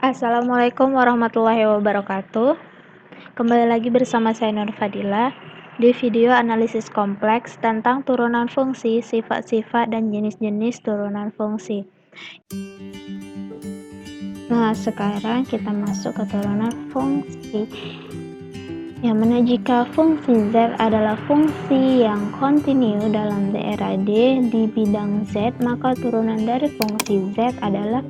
Assalamualaikum warahmatullahi wabarakatuh. Kembali lagi bersama saya Nur Fadila di video analisis kompleks tentang turunan fungsi, sifat-sifat, dan jenis-jenis turunan fungsi. Nah, sekarang kita masuk ke turunan fungsi. Yang mana jika fungsi Z adalah fungsi yang kontinu dalam daerah D di bidang Z, maka turunan dari fungsi Z adalah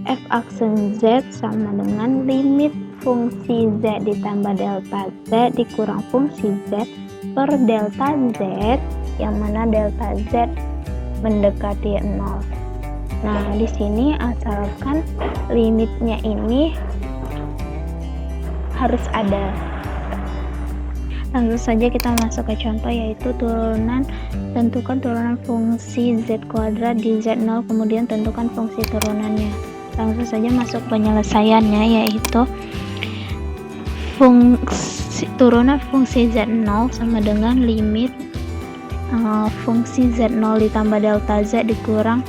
f aksen Z sama dengan limit fungsi Z ditambah delta Z dikurang fungsi Z per delta Z, yang mana delta Z mendekati 0. Nah, di sini asalkan limitnya ini harus ada. Langsung saja kita masuk ke contoh, yaitu tentukan turunan fungsi Z kuadrat di Z0, kemudian tentukan fungsi turunannya. Langsung saja masuk penyelesaiannya, yaitu turunan fungsi Z0 sama dengan limit fungsi Z0 ditambah delta Z dikurang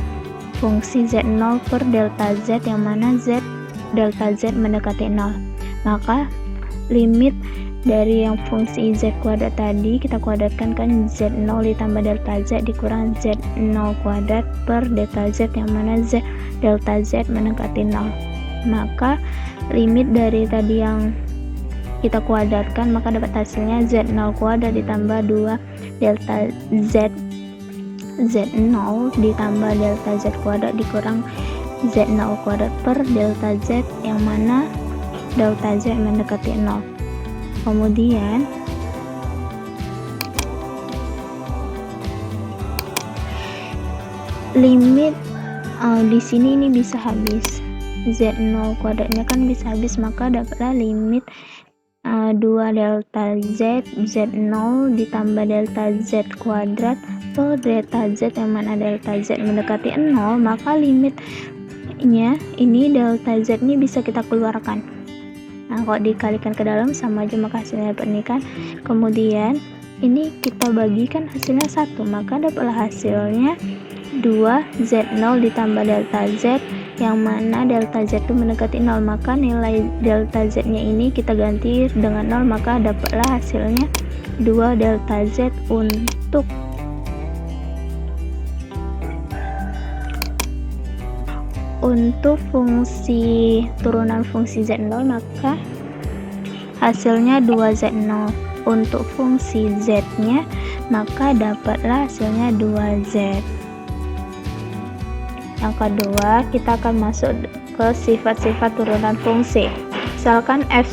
fungsi Z0 per delta Z, yang mana delta Z mendekati 0. Maka limit dari yang fungsi Z kuadrat tadi kita kuadratkan kan Z0 ditambah delta Z dikurang Z0 kuadrat per delta Z, yang mana delta Z mendekati 0. Maka limit dari tadi yang kita kuadratkan, maka dapat hasilnya Z0 kuadrat ditambah 2 delta Z0 ditambah delta Z kuadrat dikurang Z0 kuadrat per delta Z, yang mana delta Z mendekati 0. Kemudian limit di sini ini bisa habis, Z0 kuadratnya kan bisa habis, maka dapatlah limit 2 delta Z Z0 ditambah delta Z kuadrat per delta Z, yang mana delta Z mendekati 0, maka limitnya ini delta Z ini bisa kita keluarkan. Nah, kalau dikalikan ke dalam sama aja, maka hasilnya dapat ini kan. Kemudian ini kita bagikan hasilnya 1, maka dapatlah hasilnya 2 Z0 ditambah delta Z, yang mana delta Z itu mendekati 0, maka nilai delta Z nya ini kita ganti dengan 0, maka dapatlah hasilnya 2 delta Z. Untuk fungsi turunan fungsi Z0, maka hasilnya 2Z0. Untuk fungsi Z nya, maka dapatlah hasilnya 2Z. Yang kedua, kita akan masuk ke sifat-sifat turunan fungsi. Misalkan f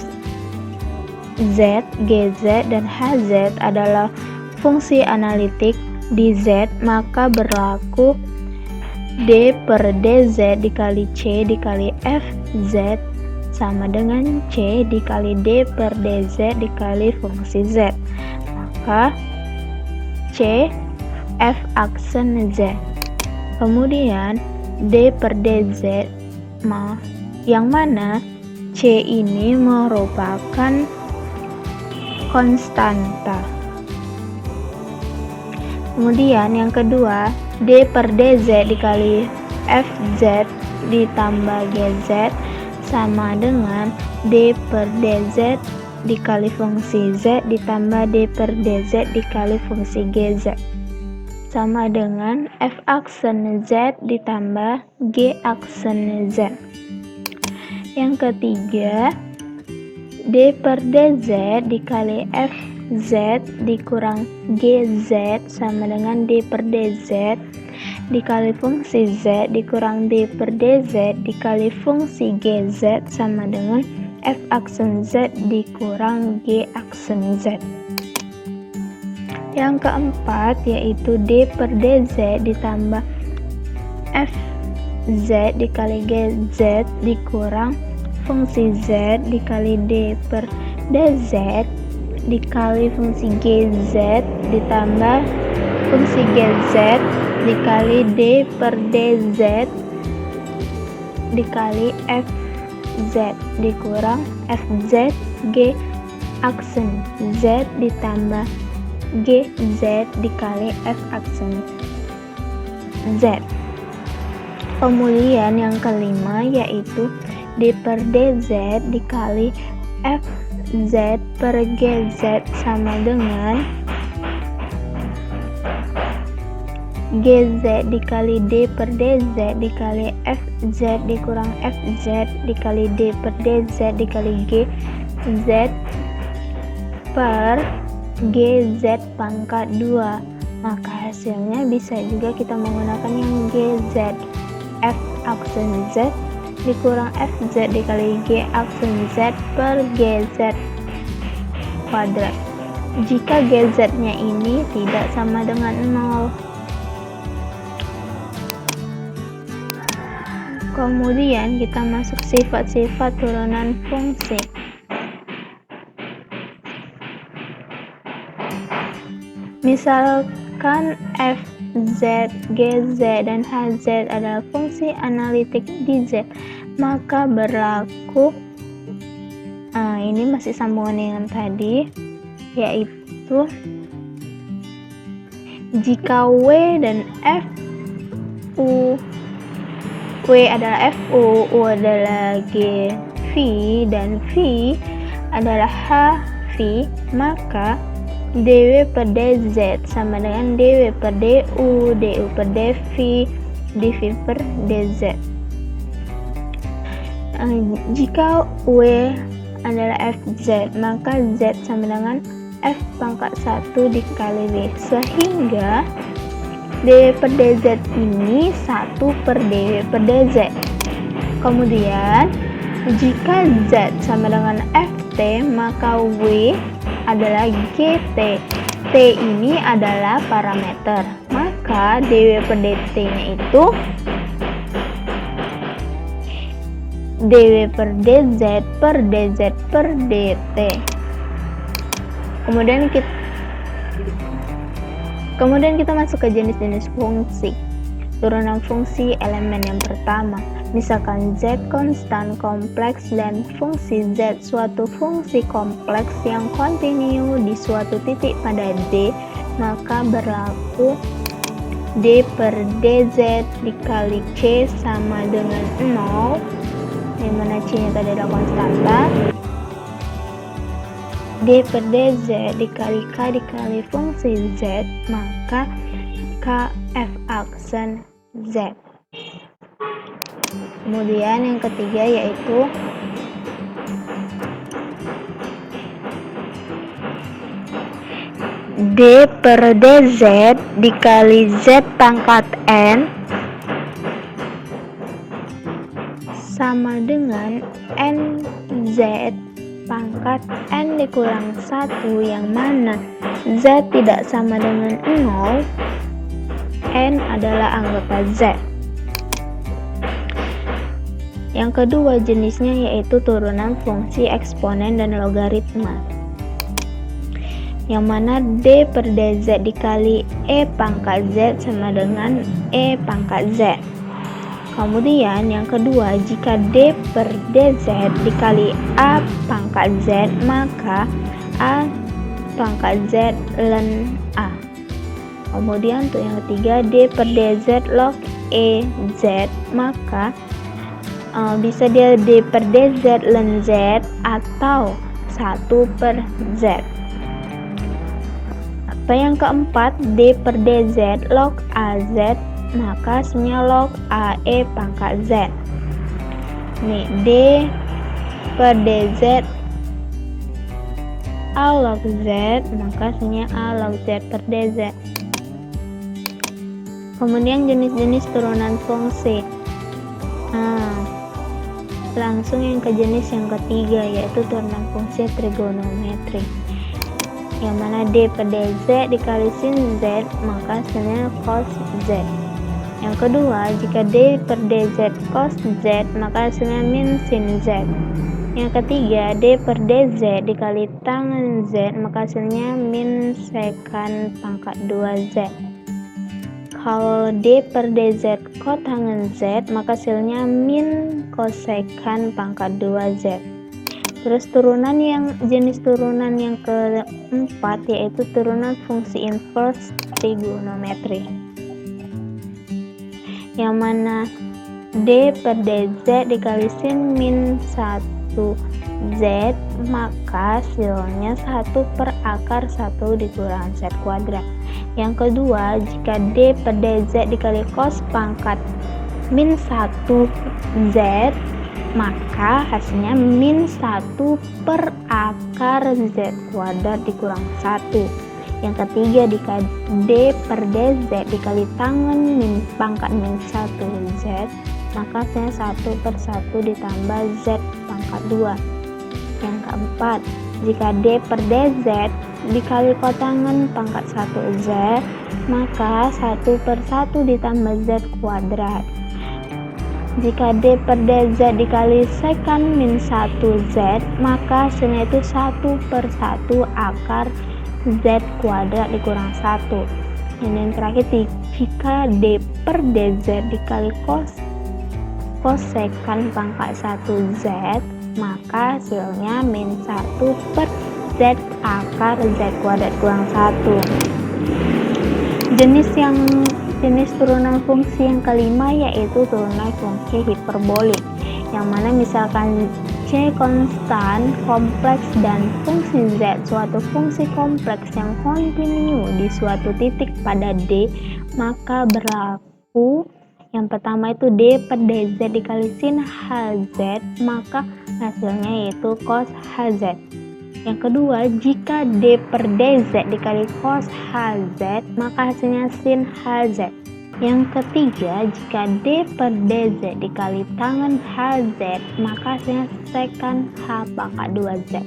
Z, GZ, dan HZ adalah fungsi analitik di Z, maka berlaku D per DZ dikali C dikali FZ sama dengan C dikali D per DZ dikali fungsi Z. Maka C F aksen Z. Kemudian D per DZ, yang mana C ini merupakan konstanta. Kemudian yang kedua, D per DZ dikali FZ ditambah GZ sama dengan D per DZ dikali fungsi Z ditambah D per DZ dikali fungsi GZ sama dengan F aksen Z ditambah G aksen Z. Yang ketiga, D per DZ dikali FZ dikurang GZ sama dengan D per DZ dikali fungsi Z dikurang D per DZ dikali fungsi GZ sama dengan F aksen Z dikurang G aksen Z. Yang keempat yaitu D per DZ ditambah FZ dikali GZ dikurang fungsi Z dikali D per DZ dikali fungsi GZ ditambah fungsi GZ dikali D per DZ dikali FZ dikurang FZ G aksen Z ditambah GZ dikali F aksen Z. Kemudian yang kelima yaitu D per DZ dikali FZ per GZ sama dengan GZ dikali D per DZ dikali FZ dikurang FZ dikali D per DZ dikali GZ per GZ pangkat 2. Maka hasilnya bisa juga kita menggunakan yang GZ F aksen Z dikurang FZ dikali G aksen Z per GZ kuadrat jika GZ nya ini tidak sama dengan 0. Kemudian kita masuk sifat-sifat turunan fungsi. Misalkan f, z, gz, dan hz adalah fungsi analitik di z, maka berlaku ini masih sambungan dengan tadi, yaitu jika w dan f, w adalah fu, u adalah g v, dan v adalah h v, maka dw per dz sama dengan dw per du, du per dv, dv per dz. Jika w adalah fz, maka z sama dengan f pangkat 1 dikali w, sehingga dw per dz ini 1 per dw per dz. Kemudian jika z sama dengan ft, maka w adalah gt. T ini adalah parameter, maka dw per dt nya itu dw per dz per dz per dt. Kemudian kita masuk ke jenis-jenis fungsi. Turunan fungsi elemen yang pertama, misalkan z konstan kompleks dan fungsi z suatu fungsi kompleks yang kontinu di suatu titik pada D, maka berlaku d per dz dikali k sama dengan 0, dimana c nya tadi adalah konstanta. D per dz dikali k dikali fungsi z, maka k f aksen z. Kemudian yang ketiga yaitu d per dz dikali z pangkat n sama dengan nz pangkat n dikurang 1, yang mana z tidak sama dengan 0, n adalah anggota z. Yang kedua jenisnya yaitu turunan fungsi eksponen dan logaritma, yang mana d per dz dikali e pangkat z sama dengan e pangkat z. Kemudian yang kedua, jika d per dz dikali a pangkat z, maka a pangkat z ln a. Kemudian untuk yang ketiga, d per dz log e z, maka bisa dia d per dz ln z atau 1 per z. Atau yang keempat, d per dz log az, maka hasilnya log AE pangkat Z. Nih, D per DZ A log Z, maka hasilnya A log Z per DZ. Kemudian jenis-jenis turunan fungsi. Langsung yang ke jenis yang ketiga, yaitu turunan fungsi trigonometri, yang mana D per DZ dikali sin Z, maka hasilnya cos Z. Yang kedua, jika D per DZ cos Z, maka hasilnya min sin Z. Yang ketiga, D per DZ dikali tangen Z, maka hasilnya min sekan pangkat 2Z. Kalau D per DZ kotangen Z, maka hasilnya min kosekan pangkat 2Z. Terus jenis turunan yang keempat yaitu turunan fungsi inverse trigonometri, yang mana D per dz dikali sin min 1z, maka hasilnya 1 per akar 1 dikurang z kuadrat. Yang kedua, jika D per dz dikali cos pangkat min 1z, maka hasilnya min 1 per akar z kuadrat dikurang 1. Yang ketiga, jika D per dz dikali tangen min pangkat min 1z, maka hasilnya 1 per 1 ditambah z pangkat 2. Yang keempat, jika D per dz dikali kotangen pangkat 1z, maka 1 per 1 ditambah z kuadrat. Jika D per dz dikali sekan min 1z, maka hasilnya itu 1 per 1 akar z kuadrat dikurang 1. Dan yang terakhir, jika D per dz dikali sekan pangkat 1z, maka hasilnya min 1 per z akar z kuadrat kurang 1. Jenis turunan fungsi yang kelima yaitu turunan fungsi hiperbolik, yang mana misalkan C konstan, kompleks, dan fungsi Z suatu fungsi kompleks yang kontinu di suatu titik pada D, maka berlaku yang pertama itu D per dz dikali sin hz, maka hasilnya yaitu cos hz. Yang kedua, jika D per dz dikali cos hz, maka hasilnya sin hz. Yang ketiga, jika D per dz dikali tangen hz, maka hasilnya sekan h pangkat 2z.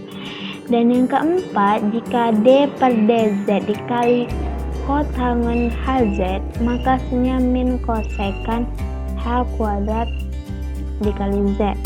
Dan yang keempat, jika D per dz dikali kotangen hz, maka hasilnya min kosekan h kuadrat dikali z.